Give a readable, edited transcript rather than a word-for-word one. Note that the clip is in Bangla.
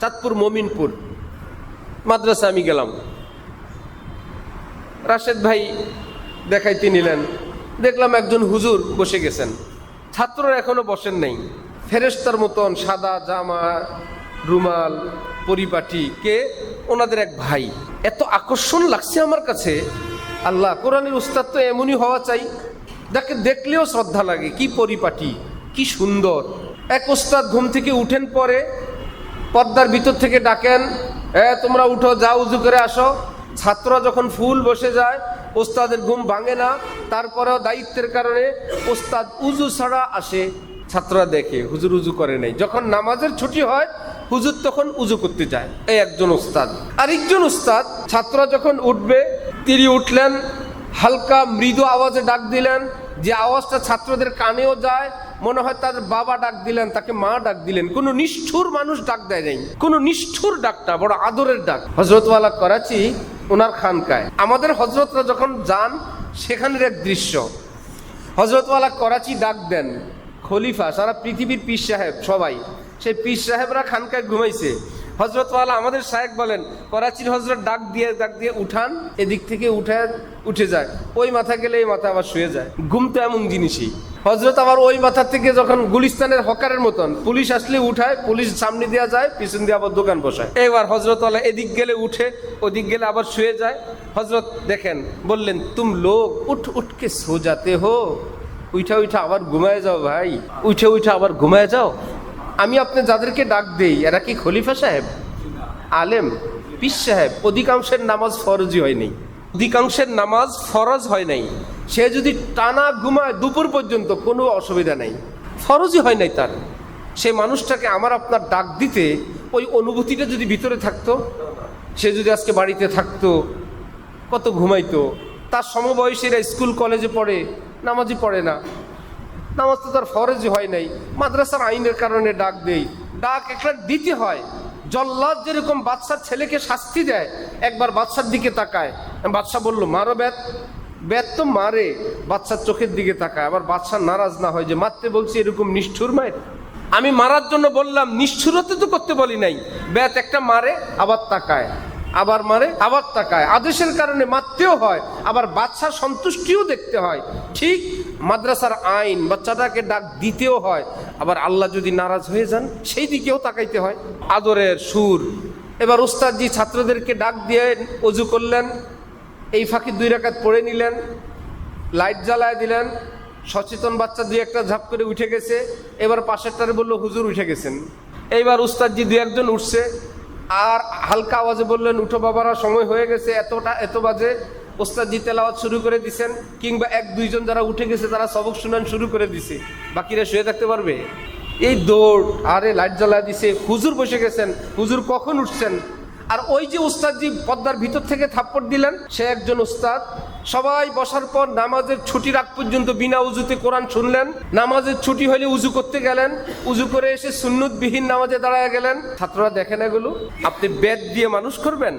চাঁদপুর মমিনপুর মাদ্রাসা আমি গেলাম। রাশেদ ভাই দেখাইতে নিলেন, দেখলাম একজন হুজুর বসে গেছেন, ছাত্ররা এখনো বসেন নাই। ফেরেশতার মতন সাদা জামা, রুমাল, পরিপাটি, কে? ওনাদের এক ভাই। এত আকর্ষণ লাগছে আমার কাছে। আল্লাহ, কোরআনের উস্তাদ তো এমনই হওয়া চাই, যাকে দেখলেও শ্রদ্ধা লাগে। কি পরিপাটি, কি সুন্দর। এক উস্তাদ ঘুম থেকে উঠেন পরে পর্দার ভিতর থেকে ডাকেন, তোমরা উঠো, যাও উজু করে আসো। ছাত্ররা যখন ফুল বসে যায়, ওস্তাদের ঘুম ভাঙে না। তারপরেও দায়িত্বের কারণে ওস্তাদ উজু ছাড়া আসে। ছাত্ররা দেখে হুজুর উজু করে নাই। যখন নামাজের ছুটি হয়, হুজুর তখন উজু করতে যায়। এই একজন উস্তাদ। আরেকজন উস্তাদ, ছাত্ররা যখন উঠবে, তিনি উঠলেন, হালকা মৃদু আওয়াজে ডাক দিলেন, যে আওয়াজটা ছাত্রদের কানেও যায়, মনে হয় তাদের বাবা ডাক দিলেন, তাকে মা ডাক দিলেন। কোনো নিষ্ঠুর মানুষ ডাক দেয় নাই, কোনো নিষ্ঠুর ডাকটা, বড় আদরের ডাক। হযরতওয়ালা করাচি ওনার খানকায়। আমাদের হযরতরা যখন যান, সেখানের এক দৃশ্য। হযরতওয়ালা করাচি ডাক দেন, খলিফা, সারা পৃথিবীর পীর সাহেব সবাই, সেই পীর সাহেবরা খানকায় ঘুমাইছে। হযরতওয়ালা আমাদের শায়েখ বলেন, করাচির হযরত ডাক দিয়ে উঠান, এদিক থেকে উঠে যায়, ওই মাথা গেলে এই মাথা আবার শুয়ে যায়। ঘুম তো এমন জিনিসই। হযরত আবার ওই মাথা থেকে যখন গুলিস্তানের হকারের মতন, পুলিশ আসলে উঠায়, পুলিশ সামনে দেওয়া যায়, পিছন দিয়ে আবার দোকান বসায়। এবার হযরতওয়ালা এদিক গেলে উঠে, ওদিক গেলে আবার শুয়ে যায়। হযরত দেখেন, বললেন, তুম লোক উঠকে সো যাতে হো, উঠা আবার ঘুমায় যাও ভাই, উঠে আবার ঘুমায় যাও। আমি আপনি যাদেরকে ডাক দেই, এরা কি খলিফা সাহেব, আলেম, পীর সাহেব? অধিকাংশের নামাজ ফরজি হয় নাই, অধিকাংশের নামাজ ফরজ হয় নাই। সে যদি টানা ঘুমায় দুপুর পর্যন্ত, কোনো অসুবিধা নাই, ফরজই হয় নাই তার। সে মানুষটাকে আমার আপনার ডাক দিতে ওই অনুভূতিটা যদি ভিতরে থাকতো, সে যদি আজকে বাড়িতে থাকতো, কত ঘুমাইতো। তার সমবয়সীরা স্কুল কলেজে পড়ে, নামাজই পড়ে না, নামাজ তো তার ফরজই হয় নাই। মাদ্রাসার আইনের কারণে ডাক দেই, ডাক একটা দিতে হয়। জল্লাদ যেরকম বাদশার ছেলেকে শাস্তি দেয়, একবার বাদশার দিকে তাকায়, বাদশা বলল, মারো বেত তো মারে, বাদশার চোখের দিকে তাকায়, আবার বাদশা নারাজ না হয় যে মারতে বলছি, এরকম নিষ্ঠুর মায়ের। আমি মারার জন্য বললাম, নিষ্ঠুরতা তো করতে বলি নাই। বেত একটা মারে, আবার তাকায়, আবার মারে, আবার তাকায়। আদেশের কারণে মারতেও হয়, আবার বাদশার সন্তুষ্টিও দেখতে হয়। ঠিক মাদ্রাসার আইন, বাচ্চাটাকে ডাক দিতেও হয়, আবার আল্লাহ যদি নারাজ হয়ে যান, সেই দিকেও তাকাইতে হয়। আদরের সুর। এবার উস্তাদজি ছাত্রদেরকে ডাক দিয়ে ওযু করলেন, এই ফাঁকি 2 রাকাত পড়ে নিলেন, লাইট জ্বালায় দিলেন। সচেতন বাচ্চা 2-1টা ঝাপ করে উঠে গেছে। এবার পাশেরটারে বললো, হুজুর উঠে গেছেন। এইবার উস্তাদজি 2-1জন উঠছে, আর হালকা আওয়াজে বললেন, উঠো বাবারা, সময় হয়ে গেছে, এত বাজে। ওস্তাদজি তেলাওয়াত শুরু করে দিছেন, কিংবা 1-2জন যারা উঠে গেছে তারা সবক শুনান শুরু করে দিছে। বাকিরা শুয়ে থাকতে পারবে? এই দৌড়, আরে লাইট জ্বালা দিছে, হুজুর বসে গেছেন, হুজুর কখন উঠছেন? আর ওই যে উস্তাদজি পর্দার ভিতর থেকে থাপ্পড় দিলেন, সে একজন উস্তাদ। সবাই বসার পর নামাজের ছুটির আগ পর্যন্ত বিনা উজুতে কোরআন শুনলেন। নামাজের ছুটি হলে উজু করতে গেলেন, উজু করে এসে সুন্নতবিহীন নামাজে দাঁড়ায় গেলেন। ছাত্ররা দেখেন, এগুলো আপনি বেদ দিয়ে মানুষ করবেন?